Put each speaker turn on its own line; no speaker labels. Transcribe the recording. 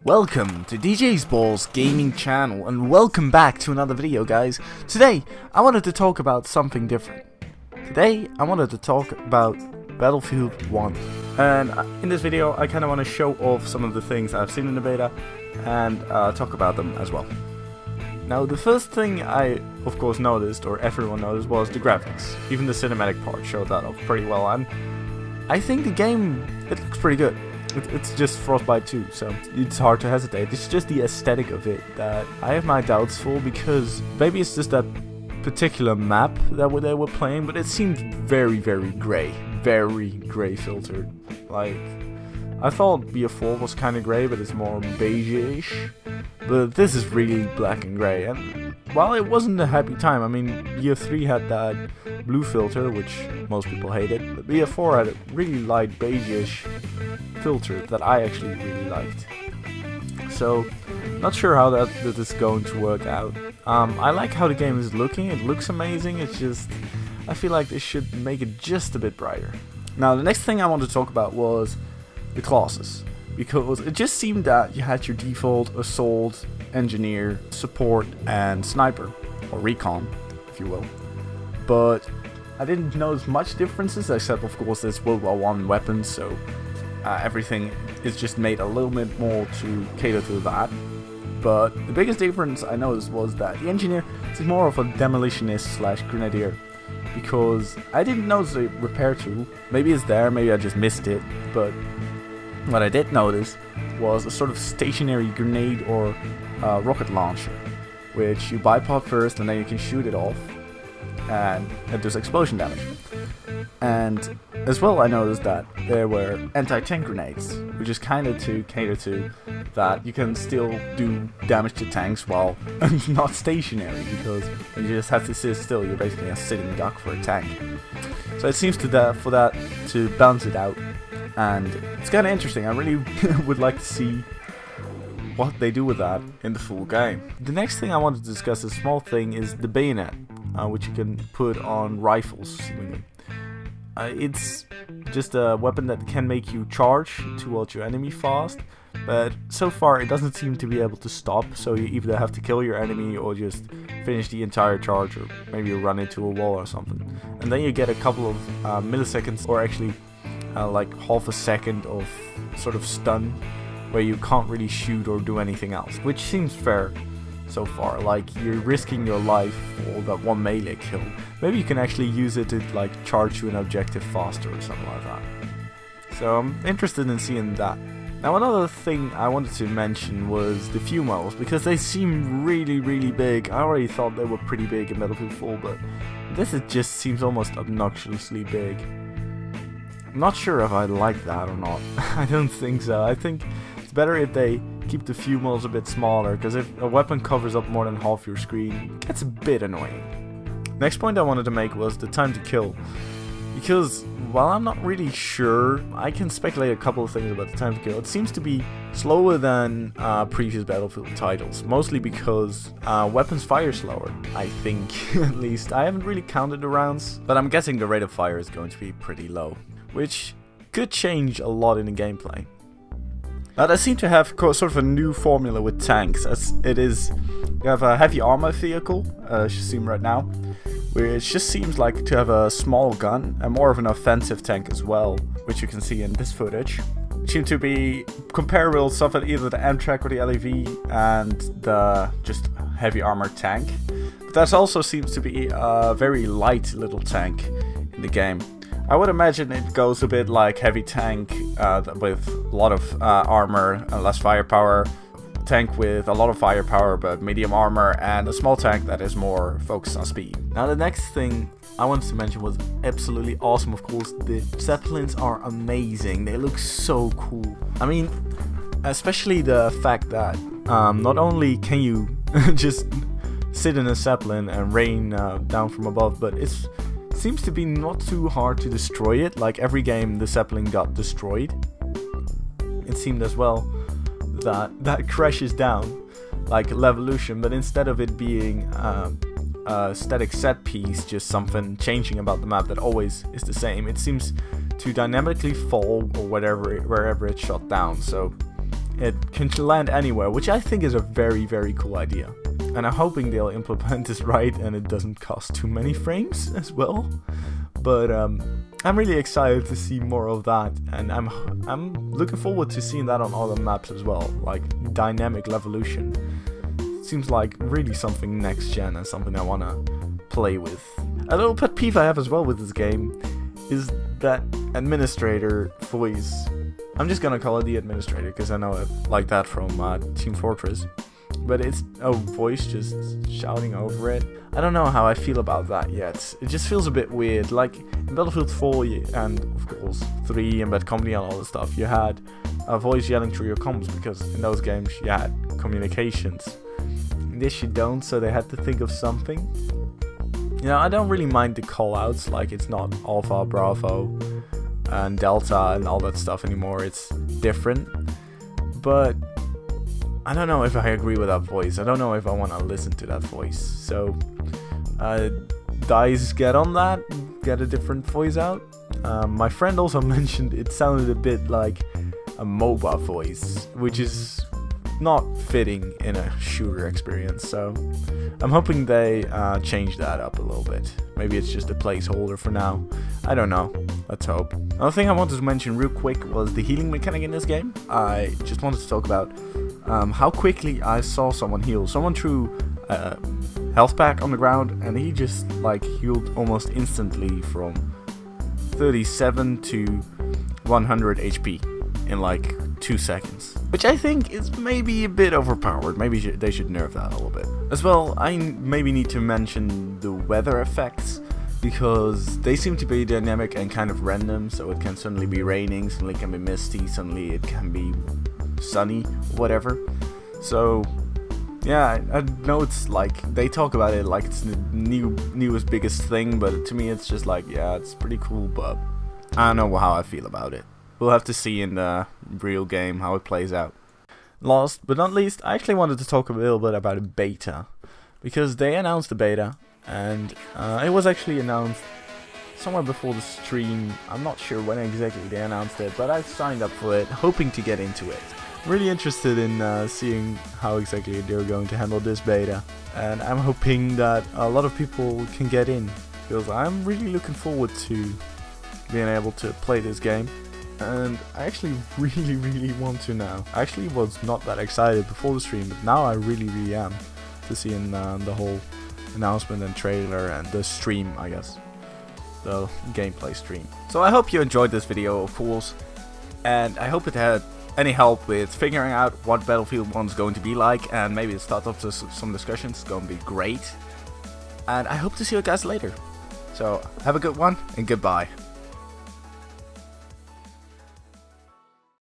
Welcome to DJisbaws gaming channel and welcome back to another video, guys. Today I wanted to talk about something different. Today I wanted to talk about Battlefield 1, and in this video I kind of want to show off some of the things I've seen in the beta and talk about them as well. Now, the first thing I of course noticed, or everyone noticed, was the graphics. Even the cinematic part showed that off pretty well, and I think the game, it looks pretty good. It's just Frostbite 2, so it's hard to hesitate. It's just the aesthetic of it that I have my doubts for, because maybe it's just that particular map that they were playing, but it seemed very grey filtered. Like, I thought BF4 was kind of grey, but it's more beige-ish. But this is really black and grey, and while it wasn't a happy time, I mean, BF3 had that blue filter, which most people hated, but BF4 had a really light beige-ish filter that I actually really liked. So, not sure how that is going to work out. I like how the game is looking. It looks amazing. It's just, I feel like they should make it just a bit brighter. Now, the next thing I want to talk about was the classes, because it just seemed that you had your default assault, engineer, support, and sniper, or recon, if you will. But I didn't notice much differences, except of course there's World War I weapons, so everything is just made a little bit more to cater to that. But the biggest difference I noticed was that the engineer is more of a demolitionist / grenadier, because I didn't notice a repair tool. Maybe it's there, maybe I just missed it, but what I did notice was a sort of stationary grenade or rocket launcher, which you bipod first and then you can shoot it off, and it does explosion damage. And as well, I noticed that there were anti-tank grenades, which is kind of to cater to that you can still do damage to tanks while not stationary, because you just have to sit still. You're basically a sitting duck for a tank. So it seems for that to balance it out, and it's kind of interesting. I really would like to see what they do with that in the full game. The next thing I want to discuss, a small thing, is the bayonet, which you can put on rifles. It's just a weapon that can make you charge towards your enemy fast, but so far it doesn't seem to be able to stop, so you either have to kill your enemy or just finish the entire charge, or maybe you run into a wall or something. And then you get a couple of milliseconds, or actually like half a second of sort of stun, where you can't really shoot or do anything else, which seems fair so far. Like, you're risking your life for that one melee kill. Maybe you can actually use it to like charge to an objective faster or something like that. So I'm interested in seeing that. Now, another thing I wanted to mention was the fumaroles, because they seem really big. I already thought they were pretty big in Battlefield 4, but this just seems almost obnoxiously big. I'm not sure if I like that or not. I don't think so. I think it's better if they keep the fumaroles a bit smaller, because if a weapon covers up more than half your screen, it gets a bit annoying. Next point I wanted to make was the time to kill, because while I'm not really sure, I can speculate a couple of things about the time to kill. It seems to be slower than previous Battlefield titles, mostly because weapons fire slower, I think. At least I haven't really counted the rounds, but I'm guessing the rate of fire is going to be pretty low, which could change a lot in the gameplay. Now, they seem to have sort of a new formula with tanks, as it is, you have a heavy armor vehicle, as you see right now, which just seems like to have a small gun, and more of an offensive tank as well, which you can see in this footage. It seems to be comparable stuff at either the Amtrak or the LAV and the just heavy armor tank. But that also seems to be a very light little tank in the game. I would imagine it goes a bit like heavy tank with a lot of armor and less firepower, tank with a lot of firepower but medium armor, and a small tank that is more focused on speed. Now, the next thing I wanted to mention was absolutely awesome, of course. The Zeppelins are amazing. They look so cool. I mean, especially the fact that not only can you just sit in a Zeppelin and rain down from above, but it seems to be not too hard to destroy it. Like, every game the Zeppelin got destroyed. It seemed as well that crashes down like Levolution, but instead of it being a static set piece, just something changing about the map that always is the same, it seems to dynamically fall or wherever it's shot down. So it can land anywhere, which I think is a very, very cool idea. And I'm hoping they'll implement this right and it doesn't cost too many frames as well. But I'm really excited to see more of that, and I'm looking forward to seeing that on other maps as well, like dynamic levolution. Seems like really something next gen and something I want to play with. A little pet peeve I have as well with this game is that administrator voice. I'm just gonna call it the administrator because I know it like that from Team Fortress. But it's a voice just shouting over it. I don't know how I feel about that yet. It just feels a bit weird. Like in Battlefield 4 and of course 3 and Bad Company and all this stuff, you had a voice yelling through your comms because in those games you had communications. In this you don't, so they had to think of something. You know, I don't really mind the callouts, like it's not Alpha, Bravo, and Delta and all that stuff anymore. It's different. But I don't know if I agree with that voice. I don't know if I want to listen to that voice. So, DJisbaws, get on that. Get a different voice out. My friend also mentioned it sounded a bit like a MOBA voice, which is not fitting in a shooter experience. So, I'm hoping they change that up a little bit. Maybe it's just a placeholder for now. I don't know. Let's hope. Another thing I wanted to mention real quick was the healing mechanic in this game. I just wanted to talk about how quickly I saw someone heal. Someone threw a health pack on the ground and he just like healed almost instantly from 37 to 100 HP in like 2 seconds. Which I think is maybe a bit overpowered. Maybe they should nerf that a little bit. As well, I maybe need to mention the weather effects, because they seem to be dynamic and kind of random. So it can suddenly be raining, suddenly it can be misty, suddenly it can be sunny, whatever. So yeah, I know it's like they talk about it like it's the newest biggest thing, but to me it's just like, yeah, it's pretty cool, but I don't know how I feel about it. We'll have to see in the real game how it plays out. Last but not least, I actually wanted to talk a little bit about a beta, because they announced the beta and it was actually announced somewhere before the stream. I'm not sure when exactly they announced it, but I've signed up for it, hoping to get into it. I'm really interested in seeing how exactly they're going to handle this beta, and I'm hoping that a lot of people can get in, because I'm really looking forward to being able to play this game, and I actually really want to now. I actually was not that excited before the stream, but now I really am to see in the whole announcement and trailer and the stream, I guess. The gameplay stream. So I hope you enjoyed this video, of course, and I hope it had any help with figuring out what Battlefield 1 is going to be like, and maybe it start up to some discussions. It's going to be great, and I hope to see you guys later. So have a good one and goodbye.